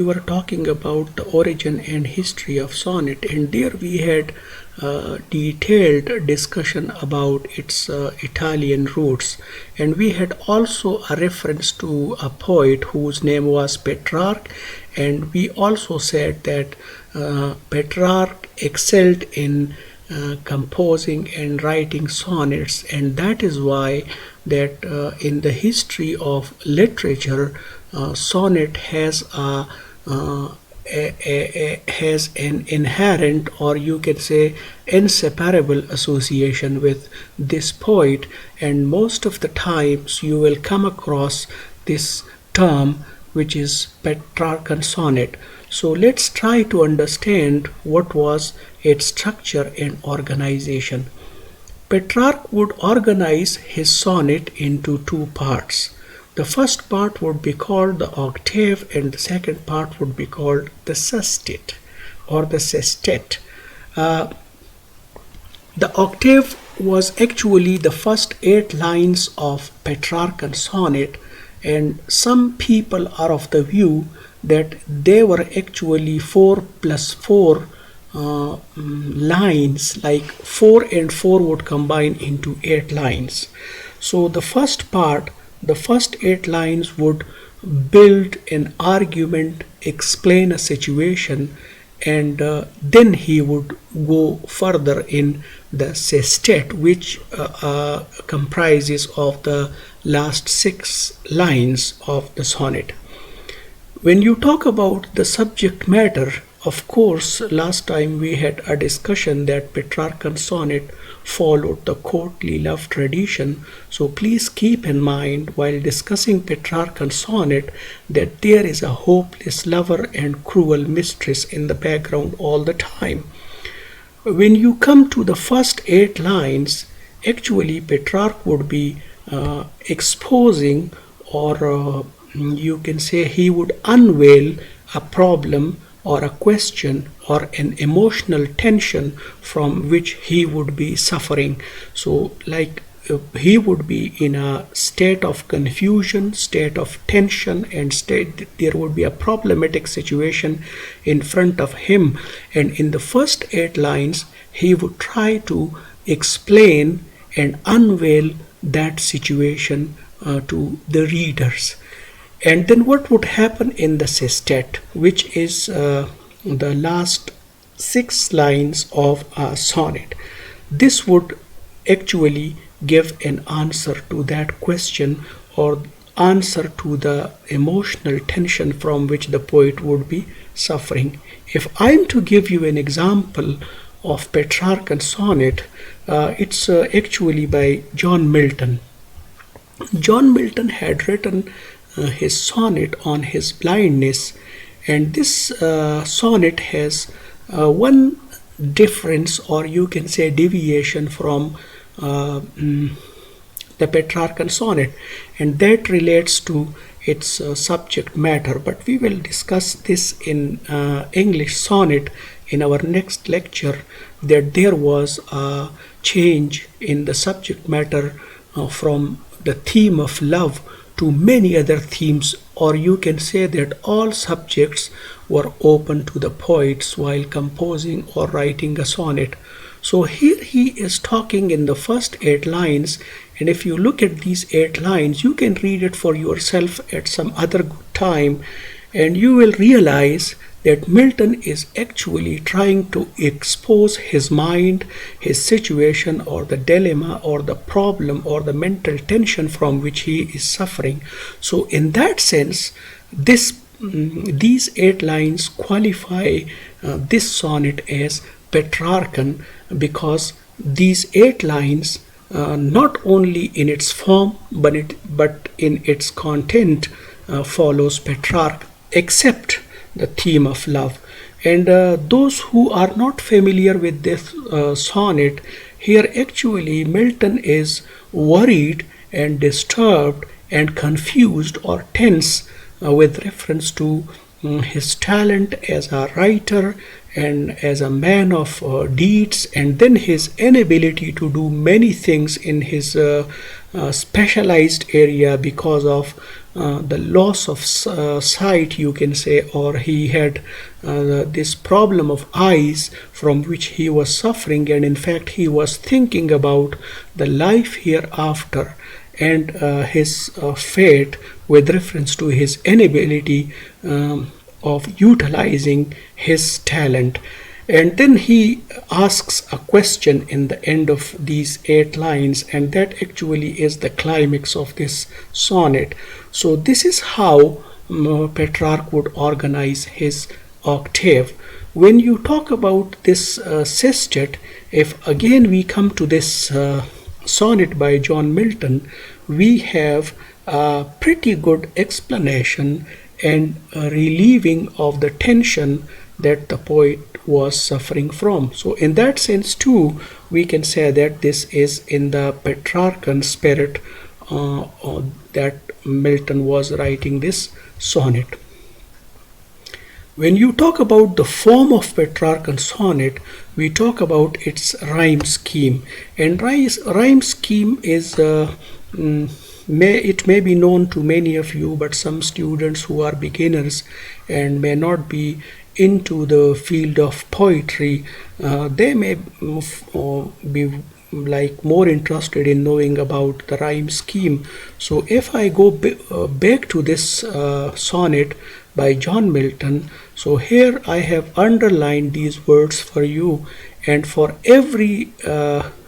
We were talking about the origin and history of sonnet, and there we had detailed discussion about its Italian roots, and we had also a reference to a poet whose name was Petrarch, and we also said that Petrarch excelled in composing and writing sonnets, and that is why that in the history of literature, sonnet has has an inherent, or you can say inseparable, association with this poet, and most of the times you will come across this term, which is Petrarchan sonnet. So let's try to understand what was its structure and organization. Petrarch would organize his sonnet into two parts. The first part would be called the octave, and the second part would be called the sestet or the sestet. The octave was actually the first 8 lines of Petrarchan sonnet, and some people are of the view that they were actually 4 plus 4 lines, like 4 and 4 would combine into 8 lines. So the first part, the first 8 lines would build an argument, explain a situation, and then he would go further in the sestet, which comprises of the last 6 lines of the sonnet. When you talk about the subject matter, of course, last time we had a discussion that Petrarchan sonnet followed the courtly love tradition. So please keep in mind while discussing Petrarchan sonnet that there is a hopeless lover and cruel mistress in the background all the time. When you come to the first 8 lines, actually Petrarch would be exposing, or you can say he would unveil a problem or a question or an emotional tension from which he would be suffering. So like he would be in a state of confusion, state of tension, and there would be a problematic situation in front of him, and in the first 8 lines he would try to explain and unveil that situation to the readers. And then what would happen in the sestet, which is the last 6 lines of a sonnet? This would actually give an answer to that question, or answer to the emotional tension from which the poet would be suffering. If I'm to give you an example of Petrarchan sonnet, it's actually by John Milton. John Milton had written his sonnet on his blindness, and this sonnet has one difference, or you can say deviation from the Petrarchan sonnet, and that relates to its subject matter. But we will discuss this in English sonnet in our next lecture, that there was a change in the subject matter from the theme of love to many other themes, or you can say that all subjects were open to the poets while composing or writing a sonnet. So here he is talking in the first 8 lines, and if you look at these 8 lines, you can read it for yourself at some other good time, and you will realize that Milton is actually trying to expose his mind, his situation, or the dilemma, or the problem, or the mental tension from which he is suffering. So in that sense, these 8 lines qualify this sonnet as Petrarchan, because these 8 lines, not only in its form but in its content, follows Petrarch, except the theme of love. And those who are not familiar with this sonnet, here actually Milton is worried and disturbed and confused or tense with reference to his talent as a writer and as a man of deeds, and then his inability to do many things in his specialized area because of the loss of sight, you can say, or he had this problem of eyes from which he was suffering, and in fact he was thinking about the life hereafter and his fate with reference to his inability of utilizing his talent. And then he asks a question in the end of these 8 lines, and that actually is the climax of this sonnet. So this is how Petrarch would organize his octave. When you talk about this sestet, if again we come to this sonnet by John Milton, we have a pretty good explanation and a relieving of the tension that the poet was suffering from. So in that sense too, we can say that this is in the Petrarchan spirit that Milton was writing this sonnet. When you talk about the form of Petrarchan sonnet, we talk about its rhyme scheme. And rhyme scheme is it may be known to many of you, but some students who are beginners and may not be into the field of poetry, they may be like more interested in knowing about the rhyme scheme. So if I go back to this sonnet by John Milton, so here I have underlined these words for you, and for every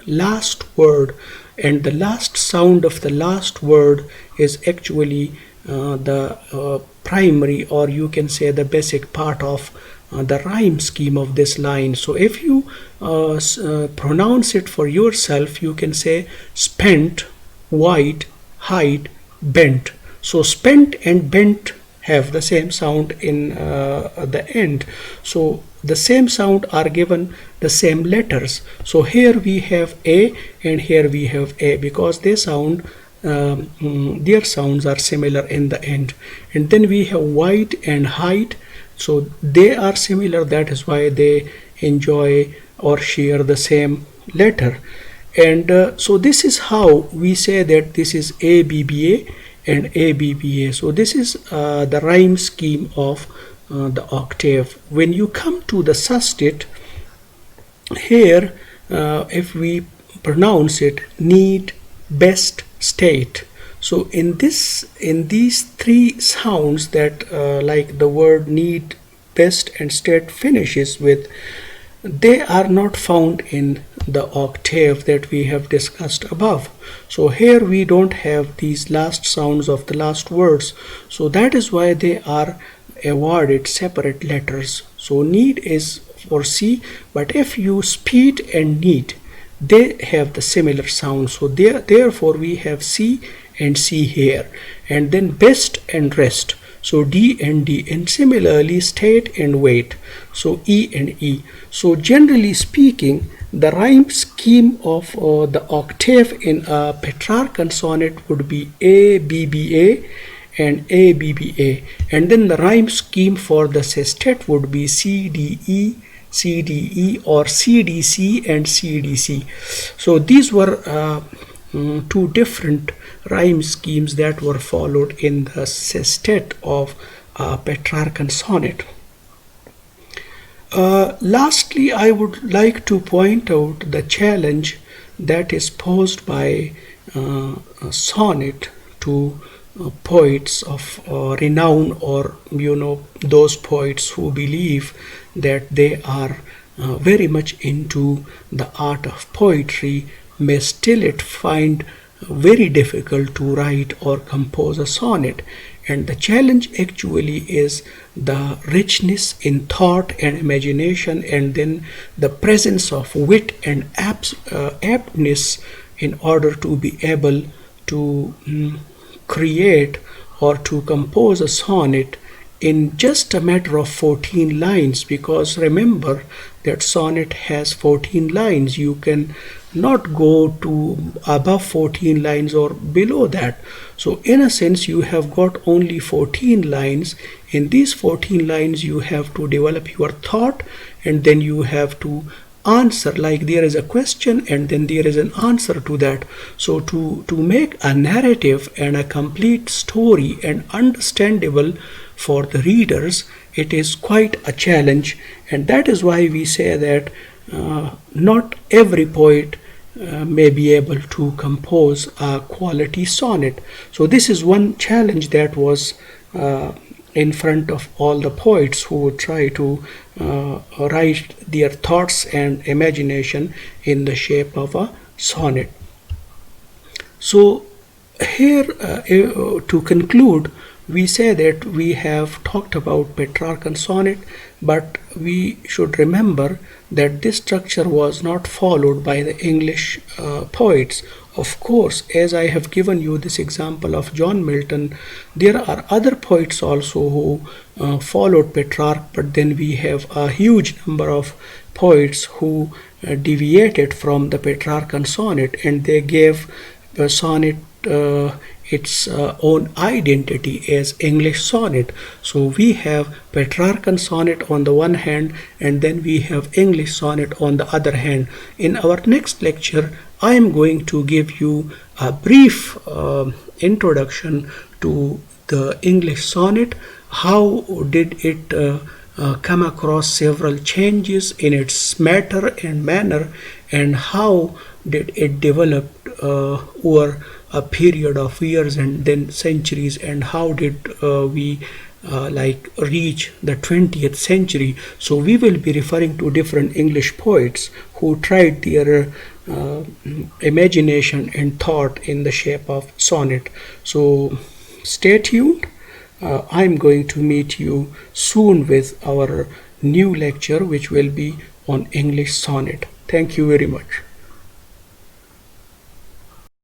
last word and the last sound of the last word is actually the primary, or you can say the basic part of the rhyme scheme of this line. So if you pronounce it for yourself, you can say spent, wide, height, bent. So spent and bent have the same sound in the end. So the same sound are given the same letters. So here we have A and here we have A, because they sound their sounds are similar in the end. And then we have wide and height, so they are similar, that is why they enjoy or share the same letter. And so this is how we say that this is ABBA and ABBA. So this is the rhyme scheme of the octave. When you come to the sestet, here if we pronounce it need, best, state. So in these 3 sounds that like the word need, best and state finishes with, they are not found in the octave that we have discussed above. So here we don't have these last sounds of the last words, so that is why they are awarded separate letters. So need is for C, but if you speed and need, they have the similar sound, so therefore we have C and C here. And then best and rest, so D and D, and similarly state and wait, so E and E. So generally speaking, the rhyme scheme of the octave in a Petrarchan sonnet would be ABBA and ABBA, and then the rhyme scheme for the sestet would be CDE, CDE, or CDC and CDC. So these were 2 different rhyme schemes that were followed in the sestet of Petrarchan sonnet. Lastly, I would like to point out the challenge that is posed by a sonnet to poets of renown, or those poets who believe that they are very much into the art of poetry may still find very difficult to write or compose a sonnet. And the challenge actually is the richness in thought and imagination, and then the presence of wit and aptness in order to be able to create or to compose a sonnet in just a matter of 14 lines, because remember that sonnet has 14 lines. You can not go to above 14 lines or below that. So in a sense you have got only 14 lines. In these 14 lines you have to develop your thought, and then you have to answer, like there is a question and then there is an answer to that. So to make a narrative and a complete story and understandable for the readers, it is quite a challenge. And that is why we say that not every poet may be able to compose a quality sonnet. So this is one challenge that was in front of all the poets who would try to write their thoughts and imagination in the shape of a sonnet. So here, to conclude, we say that we have talked about Petrarchan sonnet, but we should remember that this structure was not followed by the English poets. Of course, as I have given you this example of John Milton, there are other poets also who followed Petrarch, but then we have a huge number of poets who deviated from the Petrarchan sonnet, and they gave the sonnet its own identity as English sonnet. So we have Petrarchan sonnet on the one hand, and then we have English sonnet on the other hand. In our next lecture, I am going to give you a brief introduction to the English sonnet. How did it come across several changes in its matter and manner, and how did it develop over a period of years and then centuries, and how did we reach the 20th century. So we will be referring to different English poets who tried their imagination and thought in the shape of sonnet. So stay tuned. I'm going to meet you soon with our new lecture, which will be on English sonnet. Thank you very much.